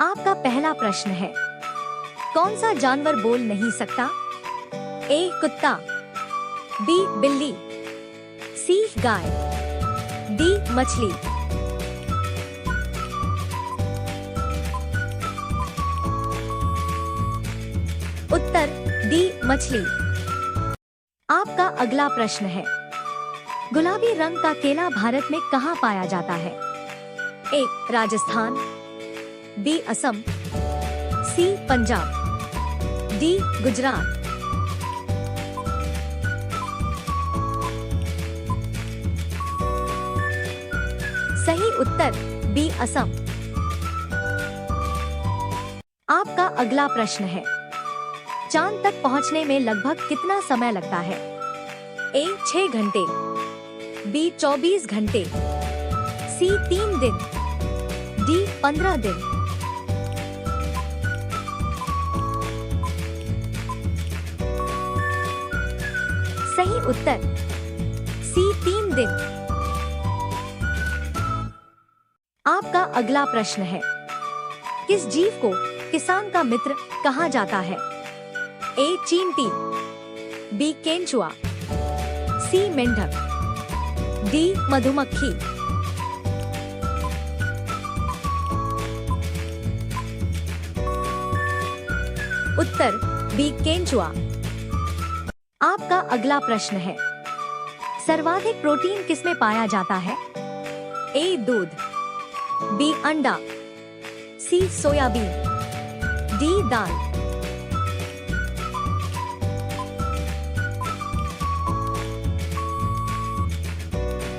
आपका पहला प्रश्न है, कौन सा जानवर बोल नहीं सकता? ए कुत्ता, बी बिल्ली, सी गाय, डी मछली। उत्तर डी मछली। आपका अगला प्रश्न है, गुलाबी रंग का केला भारत में कहाँ पाया जाता है? ए राजस्थान, बी असम, सी पंजाब, डी गुजरात। सही उत्तर बी असम। आपका अगला प्रश्न है, चांद तक पहुंचने में लगभग कितना समय लगता है? ए 6 घंटे, बी 24 घंटे, सी 3 दिन, डी 15 दिन। सही उत्तर सी 3 दिन। आपका अगला प्रश्न है, किस जीव को किसान का मित्र कहा जाता है? ए चींटी, बी केंचुआ, सी मेंढक, डी मधुमक्खी। उत्तर बी केंचुआ। आपका अगला प्रश्न है, सर्वाधिक प्रोटीन किसमें पाया जाता है? ए दूध, बी अंडा, सी सोयाबीन, डी दाल।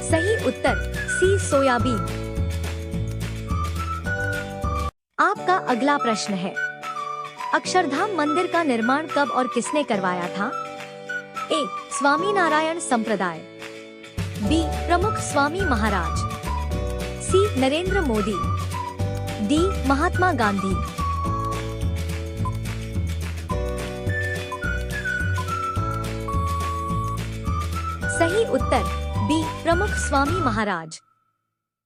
सही उत्तर सी सोयाबीन। आपका अगला प्रश्न है, अक्षरधाम मंदिर का निर्माण कब और किसने करवाया था? ए स्वामी नारायण संप्रदाय, बी प्रमुख स्वामी महाराज, सी नरेंद्र मोदी, डी महात्मा गांधी। सही उत्तर बी प्रमुख स्वामी महाराज।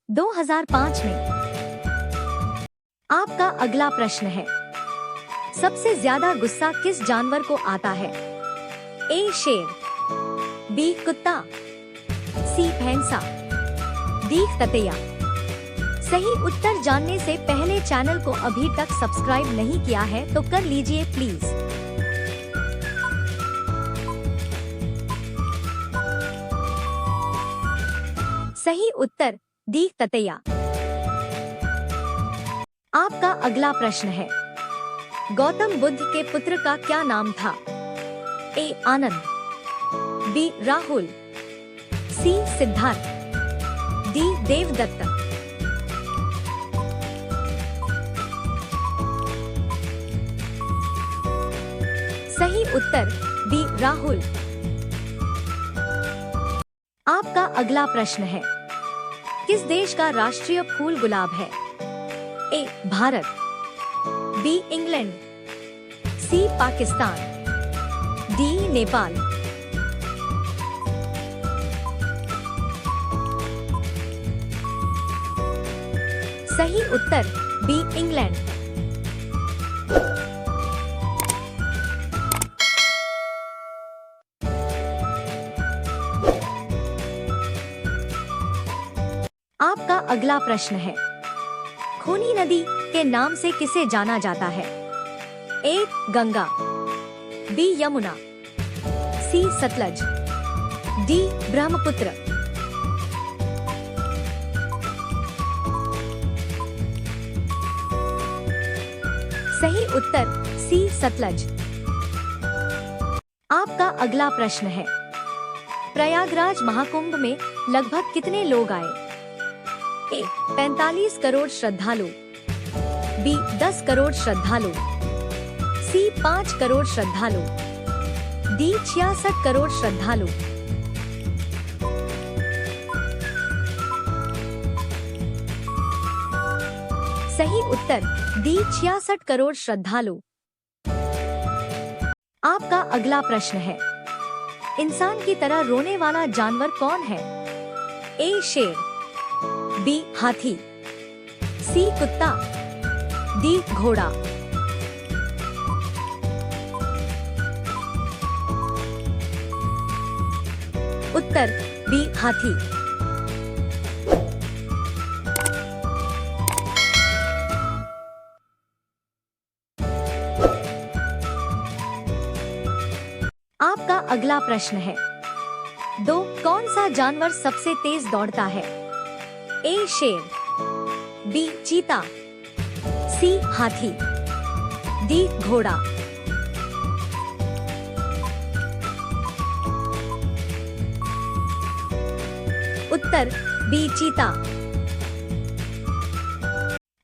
2005 में। आपका अगला प्रश्न है, सबसे ज्यादा गुस्सा किस जानवर को आता है? ए शेर, बी कुत्ता, सी भैंसा, डी ततैया। सही उत्तर जानने से पहले चैनल को अभी तक सब्सक्राइब नहीं किया है तो कर लीजिए प्लीज। सही उत्तर डी ततैया। आपका अगला प्रश्न है, गौतम बुद्ध के पुत्र का क्या नाम था? ए आनंद, बी राहुल, सी सिद्धार्थ, डी देवदत्त। सही उत्तर बी राहुल। आपका अगला प्रश्न है, किस देश का राष्ट्रीय फूल गुलाब है? ए भारत, बी इंग्लैंड, सी पाकिस्तान, डी नेपाल। सही उत्तर बी इंग्लैंड। आपका अगला प्रश्न है, खूनी नदी के नाम से किसे जाना जाता है? ए गंगा, बी यमुना, सी सतलज, डी ब्रह्मपुत्र। सही उत्तर सी सतलज। आपका अगला प्रश्न है, प्रयागराज महाकुंभ में लगभग कितने लोग आए? ए 45 करोड़ श्रद्धालु, बी 10 करोड़ श्रद्धालु, सी 5 करोड़ श्रद्धालु, डी 66 करोड़ श्रद्धालु। सही उत्तर डी 66 करोड़ श्रद्धालु। आपका अगला प्रश्न है, इंसान की तरह रोने वाला जानवर कौन है? ए शेर, बी हाथी, सी कुत्ता, डी घोड़ा, उत्तर बी हाथी। आपका अगला प्रश्न है, दो कौन सा जानवर सबसे तेज दौड़ता है? ए शेर, बी चीता, सी हाथी, डी घोड़ा। उत्तर बी चीता।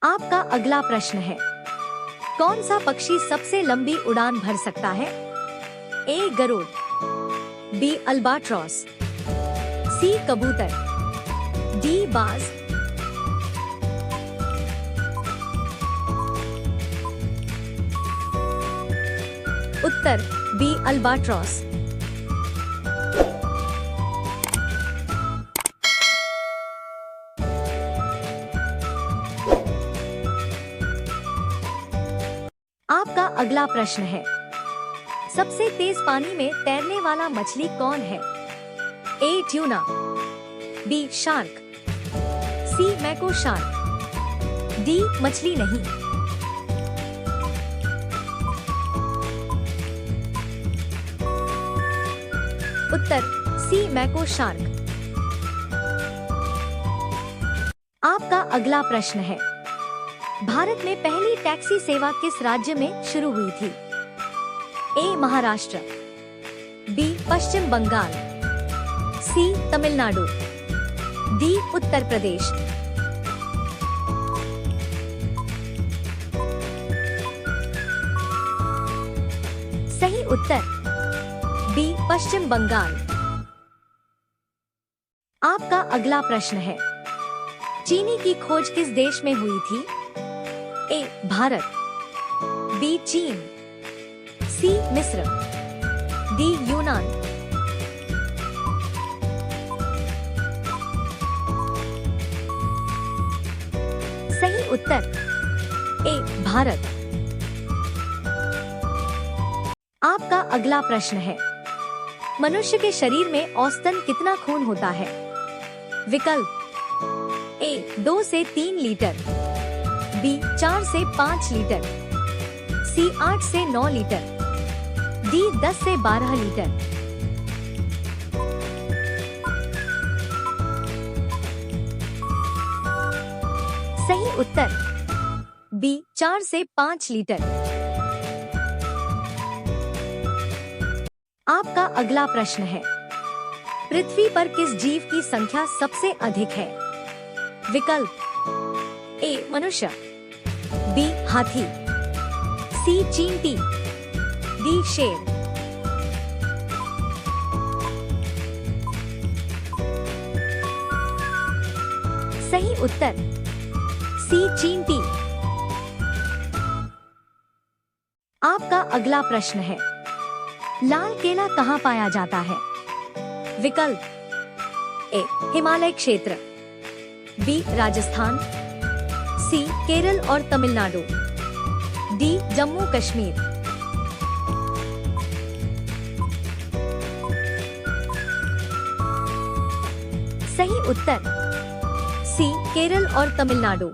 आपका अगला प्रश्न है, कौन सा पक्षी सबसे लंबी उड़ान भर सकता है? ए गरुड़, बी अल्बाट्रॉस, सी कबूतर, डी बाज। उत्तर बी अल्बाट्रॉस। आपका अगला प्रश्न है, सबसे तेज पानी में तैरने वाला मछली कौन है? ए ट्यूना, बी शार्क, सी मैको शार्क, डी मछली नहीं। उत्तर सी मैको शार्क। आपका अगला प्रश्न है, भारत में पहली टैक्सी सेवा किस राज्य में शुरू हुई थी? ए महाराष्ट्र, बी पश्चिम बंगाल, सी तमिलनाडु, डी उत्तर प्रदेश। सही उत्तर बी पश्चिम बंगाल। आपका अगला प्रश्न है, चीनी की खोज किस देश में हुई थी? ए भारत, बी चीन, सी मिस्र, डी यूनान। सही उत्तर ए भारत। आपका अगला प्रश्न है, मनुष्य के शरीर में औसतन कितना खून होता है? विकल्प ए 2 से 3 लीटर, बी 4 से 5 लीटर, सी 8 से 9 लीटर, डी 10 से 12 लीटर। सही उत्तर बी 4 से 5 लीटर। आपका अगला प्रश्न है, पृथ्वी पर किस जीव की संख्या सबसे अधिक है? विकल्प ए मनुष्य, बी हाथी, सी चींटी, डी शेर। सही उत्तर सी चींटी। आपका अगला प्रश्न है, लाल केला कहाँ पाया जाता है? विकल्प ए हिमालय क्षेत्र, बी राजस्थान, सी केरल और तमिलनाडु, डी जम्मू कश्मीर। सही उत्तर सी केरल और तमिलनाडु।